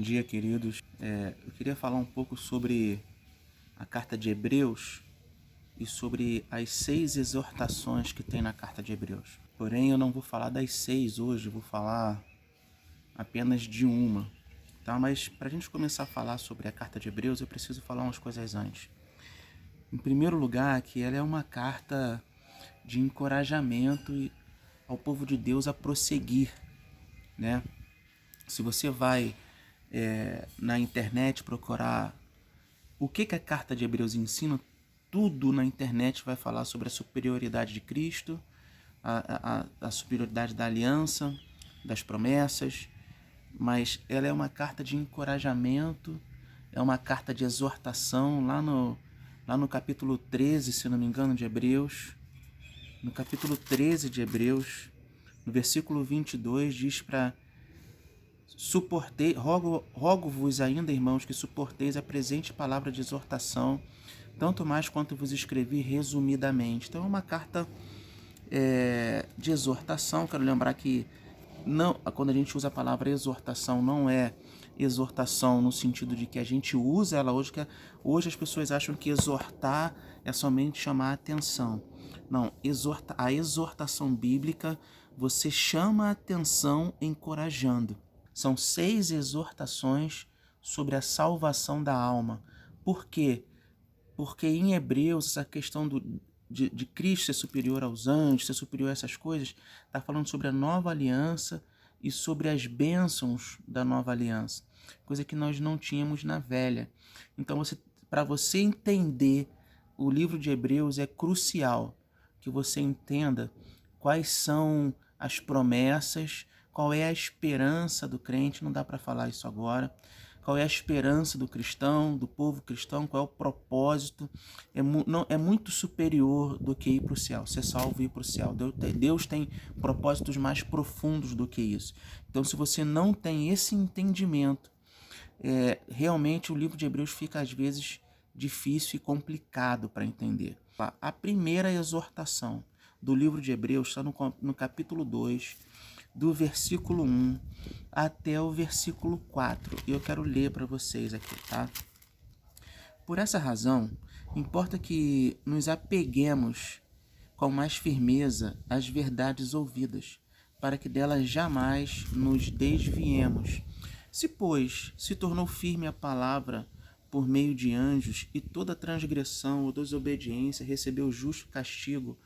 dia, queridos. Eu queria falar um pouco sobre a carta de Hebreus e sobre as 6 exortações que tem na carta de Hebreus. Porém, eu não vou falar das 6 hoje, eu vou falar apenas de uma. Tá? Mas para a gente começar a falar sobre a carta de Hebreus, eu preciso falar umas coisas antes. Em primeiro lugar, que ela é uma carta de encorajamento ao povo de Deus a prosseguir, né? Se você vai na internet procurar o que a carta de Hebreus ensina, tudo na internet vai falar sobre a superioridade de Cristo, a superioridade da aliança, das promessas, mas ela é uma carta de encorajamento, é uma carta de exortação, lá no capítulo 13, se não me engano, de Hebreus. No capítulo 13 de Hebreus, no versículo 22, diz para rogo-vos ainda, irmãos, que suporteis a presente palavra de exortação, tanto mais quanto vos escrevi resumidamente. Então é uma carta de exortação. Quero lembrar que não, quando a gente usa a palavra exortação, não é exortação no sentido de que a gente usa ela hoje, que hoje as pessoas acham que exortar é somente chamar a atenção. Não, a exortação bíblica, você chama a atenção encorajando. São 6 exortações sobre a salvação da alma. Por quê? Porque em Hebreus, essa questão de Cristo ser superior aos anjos, ser superior a essas coisas, está falando sobre a nova aliança e sobre as bênçãos da nova aliança, coisa que nós não tínhamos na velha. Então, para você entender o livro de Hebreus, é crucial que você entenda quais são as promessas, qual é a esperança do crente, não dá para falar isso agora, qual é a esperança do cristão, do povo cristão, qual é o propósito. É muito superior do que ir para o céu, ser salvo e ir para o céu. Deus tem propósitos mais profundos do que isso. Então, se você não tem esse entendimento, realmente o livro de Hebreus fica às vezes difícil e complicado para entender. A primeira exortação do livro de Hebreus está no capítulo 2, do versículo 1 até o versículo 4. E eu quero ler para vocês aqui, tá? Por essa razão, importa que nos apeguemos com mais firmeza às verdades ouvidas, para que delas jamais nos desviemos. Se, pois, se tornou firme a palavra por meio de anjos, e toda transgressão ou desobediência recebeu justo castigo,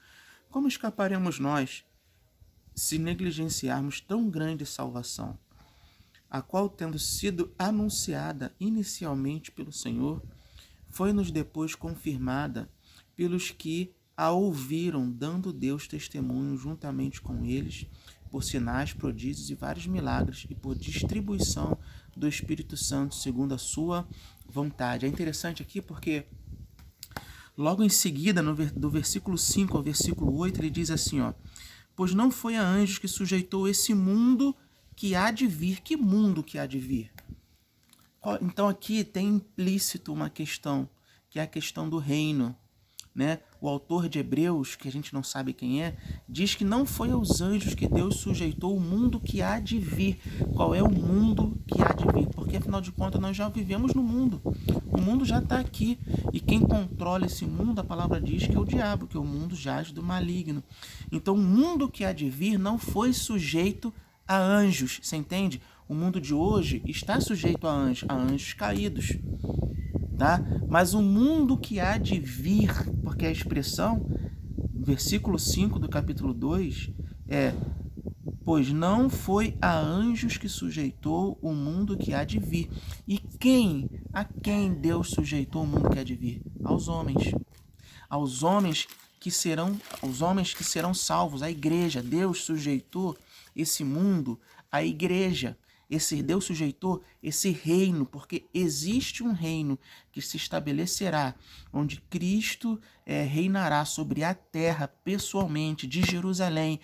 como escaparemos nós, se negligenciarmos tão grande salvação, a qual, tendo sido anunciada inicialmente pelo Senhor, foi-nos depois confirmada pelos que a ouviram, dando Deus testemunho juntamente com eles, por sinais, prodígios e vários milagres, e por distribuição do Espírito Santo, segundo a sua vontade. É interessante aqui porque logo em seguida, do versículo 5 ao versículo 8, ele diz assim, pois não foi a anjos que sujeitou esse mundo que há de vir. Que mundo que há de vir? Então aqui tem implícito uma questão, que é a questão do reino, né? O autor de Hebreus, que a gente não sabe quem é, diz que não foi aos anjos que Deus sujeitou o mundo que há de vir. Qual é o mundo que há de vir? Porque afinal de contas nós já vivemos no mundo. O mundo já está aqui. E quem controla esse mundo, a palavra diz que é o diabo, que o mundo jaz do maligno. Então o mundo que há de vir não foi sujeito a anjos, você entende? O mundo de hoje está sujeito a anjos caídos. Tá? Mas o mundo que há de vir, porque a expressão, versículo 5 do capítulo 2, pois não foi a anjos que sujeitou o mundo que há de vir. E a quem Deus sujeitou o mundo que há de vir? Aos homens. Aos homens que serão salvos, a igreja. Deus sujeitou esse mundo à igreja. Deus sujeitou esse reino, porque existe um reino que se estabelecerá, onde Cristo reinará sobre a terra, pessoalmente, de Jerusalém,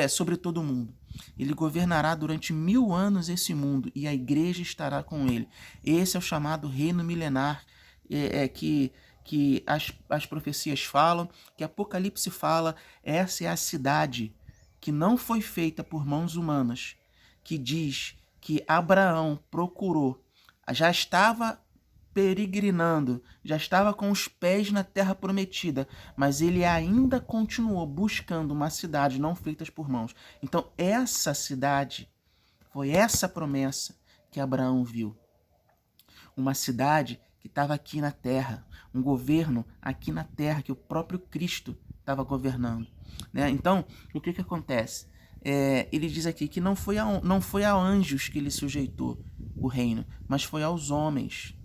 sobre todo o mundo. Ele governará durante 1000 anos esse mundo, e a igreja estará com ele. Esse é o chamado reino milenar, que as profecias falam, que Apocalipse fala. Essa é a cidade que não foi feita por mãos humanas, que diz que Abraão procurou, já estava peregrinando, já estava com os pés na terra prometida, mas ele ainda continuou buscando uma cidade não feita por mãos. Então essa cidade, foi essa promessa que Abraão viu. Uma cidade que estava aqui na terra, um governo aqui na terra, que o próprio Cristo estava governando. Né? Então, o que acontece? Ele diz aqui que não foi a anjos que ele sujeitou o reino, mas foi aos homens.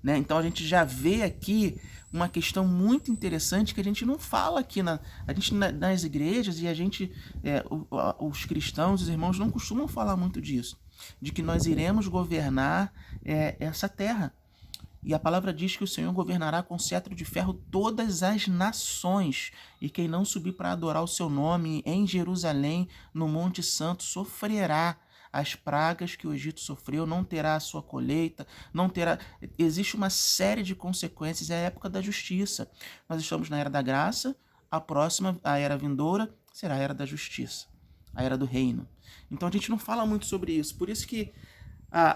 Né? Então a gente já vê aqui uma questão muito interessante que a gente não fala aqui nas igrejas, e a gente, os cristãos, os irmãos não costumam falar muito disso, de que nós iremos governar essa terra. E a palavra diz que o Senhor governará com cetro de ferro todas as nações, e quem não subir para adorar o seu nome em Jerusalém, no Monte Santo, sofrerá as pragas que o Egito sofreu, não terá a sua colheita, não terá... Existe uma série de consequências, é a época da justiça. Nós estamos na era da graça, a próxima, a era vindoura, será a era da justiça, a era do reino. Então a gente não fala muito sobre isso, por isso que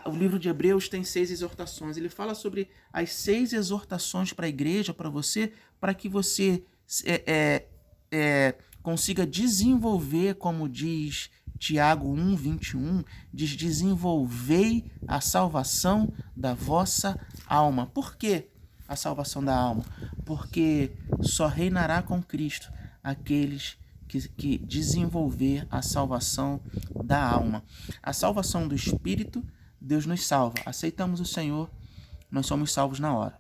o livro de Hebreus tem 6 exortações. Ele fala sobre as 6 exortações para a igreja, para você, para que você consiga desenvolver, como diz Tiago 1:21, diz: desenvolvei a salvação da vossa alma. Por quê a salvação da alma? Porque só reinará com Cristo aqueles que desenvolver a salvação da alma. A salvação do Espírito, Deus nos salva. Aceitamos o Senhor, nós somos salvos na hora.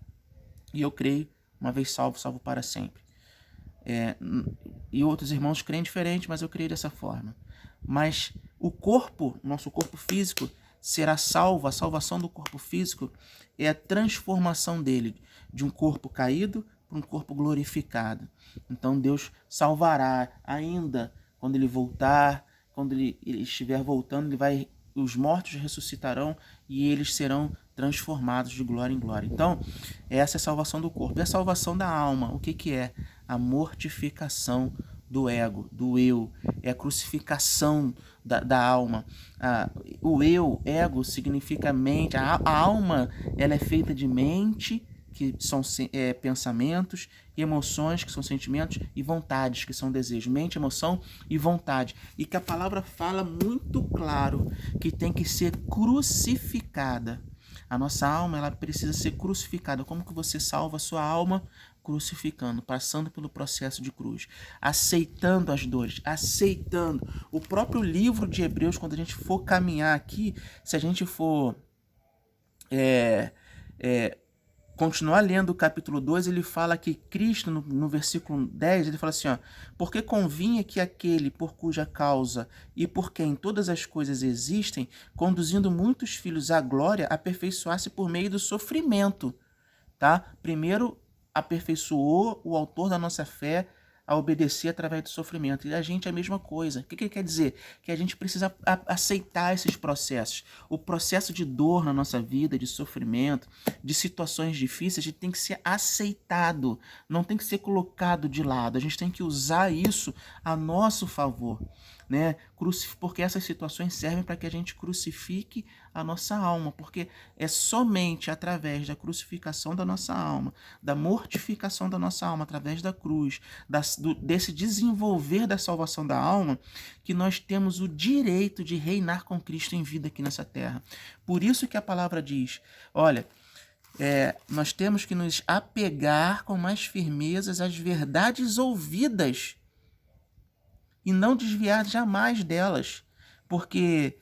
E eu creio, uma vez salvo, salvo para sempre. E outros irmãos creem diferente, mas eu creio dessa forma. Mas o corpo, nosso corpo físico, será salvo. A salvação do corpo físico é a transformação dele de um corpo caído para um corpo glorificado. Então Deus salvará ainda quando ele voltar, quando ele estiver voltando, os mortos ressuscitarão e eles serão transformados de glória em glória. Então, essa é a salvação do corpo. E a salvação da alma, o que é? A mortificação do ego, do eu. É a crucificação da alma. O eu, ego, significa mente. A alma, ela é feita de mente, que são pensamentos, e emoções, que são sentimentos, e vontades, que são desejos. Mente, emoção e vontade. E que a palavra fala muito claro que tem que ser crucificada. A nossa alma, ela precisa ser crucificada. Como que você salva a sua alma? Crucificando, passando pelo processo de cruz, aceitando as dores, aceitando. O próprio livro de Hebreus, quando a gente for caminhar aqui, se a gente for continuar lendo o capítulo 2, ele fala que Cristo, no versículo 10, ele fala assim, porque convinha que aquele por cuja causa e por quem todas as coisas existem, conduzindo muitos filhos à glória, aperfeiçoasse por meio do sofrimento. Tá? Primeiro, aperfeiçoou o autor da nossa fé a obedecer através do sofrimento. E a gente é a mesma coisa. O que ele quer dizer? Que a gente precisa aceitar esses processos. O processo de dor na nossa vida, de sofrimento, de situações difíceis, a gente tem que ser aceitado, não tem que ser colocado de lado. A gente tem que usar isso a nosso favor, né? Porque essas situações servem para que a gente crucifique a nossa alma, porque é somente através da crucificação da nossa alma, da mortificação da nossa alma através da cruz, desse desenvolver da salvação da alma, que nós temos o direito de reinar com Cristo em vida aqui nessa terra. Por isso que a palavra diz, olha, nós temos que nos apegar com mais firmeza às verdades ouvidas e não desviar jamais delas, porque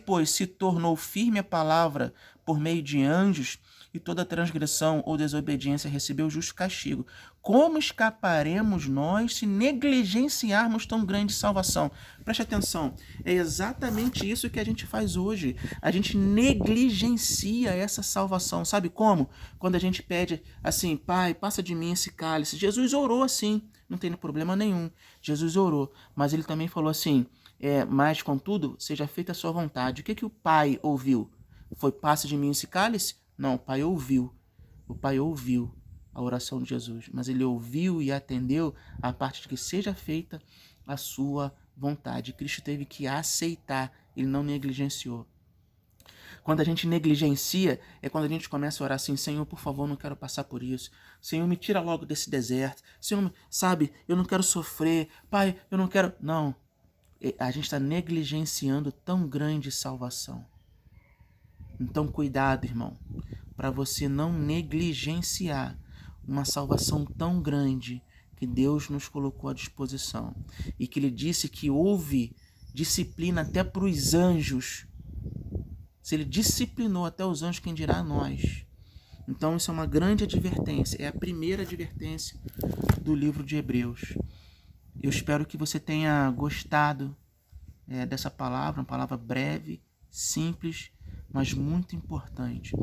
pois se tornou firme a palavra por meio de anjos, e toda transgressão ou desobediência recebeu justo castigo. Como escaparemos nós se negligenciarmos tão grande salvação? Preste atenção, é exatamente isso que a gente faz hoje. A gente negligencia essa salvação. Sabe como? Quando a gente pede assim, Pai, passa de mim esse cálice. Jesus orou assim, não tem problema nenhum. Jesus orou, mas ele também falou assim, mas contudo, seja feita a sua vontade. O que o Pai ouviu? Foi passa de mim esse cálice? Não, o Pai ouviu. O Pai ouviu a oração de Jesus, mas ele ouviu e atendeu a parte de que seja feita a sua vontade. Cristo teve que aceitar Ele não negligenciou. Quando a gente negligencia, é quando a gente começa a orar assim: Senhor, por favor, não quero passar por isso. Senhor, me tira logo desse deserto. Senhor, sabe, eu não quero sofrer. Pai, eu não quero... Não, a gente está negligenciando tão grande salvação. Então, cuidado, irmão, para você não negligenciar uma salvação tão grande que Deus nos colocou à disposição. E que Ele disse que houve disciplina até para os anjos. Se Ele disciplinou até os anjos, quem dirá a nós? Então isso é uma grande advertência. É a primeira advertência do livro de Hebreus. Eu espero que você tenha gostado dessa palavra, uma palavra breve, simples, mas muito importante.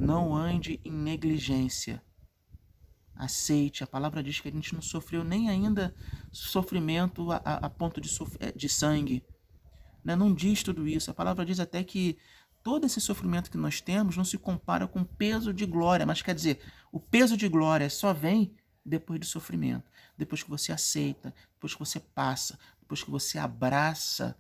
Não ande em negligência. Aceite. A palavra diz que a gente não sofreu nem ainda sofrimento a ponto de sangue. Não diz tudo isso. A palavra diz até que todo esse sofrimento que nós temos não se compara com o peso de glória. Mas quer dizer, o peso de glória só vem depois do sofrimento. Depois que você aceita, depois que você passa, depois que você abraça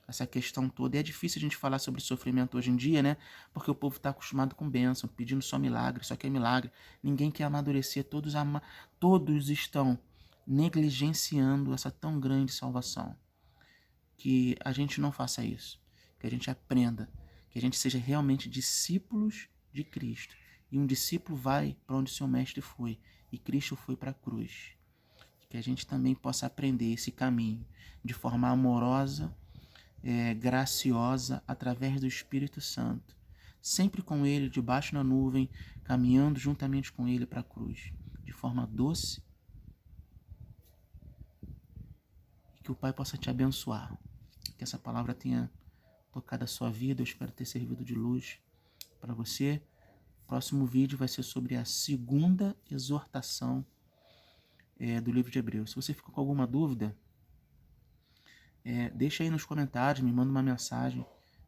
essa questão toda. E é difícil a gente falar sobre sofrimento hoje em dia, né? Porque o povo está acostumado com bênção, pedindo só milagre, só quer milagre. Ninguém quer amadurecer, todos estão negligenciando essa tão grande salvação. Que a gente não faça isso, que a gente aprenda, que a gente seja realmente discípulos de Cristo. E um discípulo vai para onde seu mestre foi, e Cristo foi para a cruz. Que a gente também possa aprender esse caminho de forma amorosa, graciosa, através do Espírito Santo, sempre com Ele, debaixo da nuvem, caminhando juntamente com Ele para a cruz, de forma doce, e que o Pai possa te abençoar, que essa palavra tenha tocado a sua vida. Eu espero ter servido de luz para você. O próximo vídeo vai ser sobre a segunda exortação do livro de Hebreus. Se você ficou com alguma dúvida, deixa aí nos comentários, me manda uma mensagem.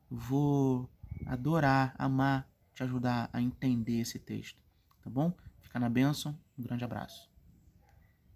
Eu vou adorar, amar te ajudar a entender esse texto, tá bom? Fica na bênção, um grande abraço.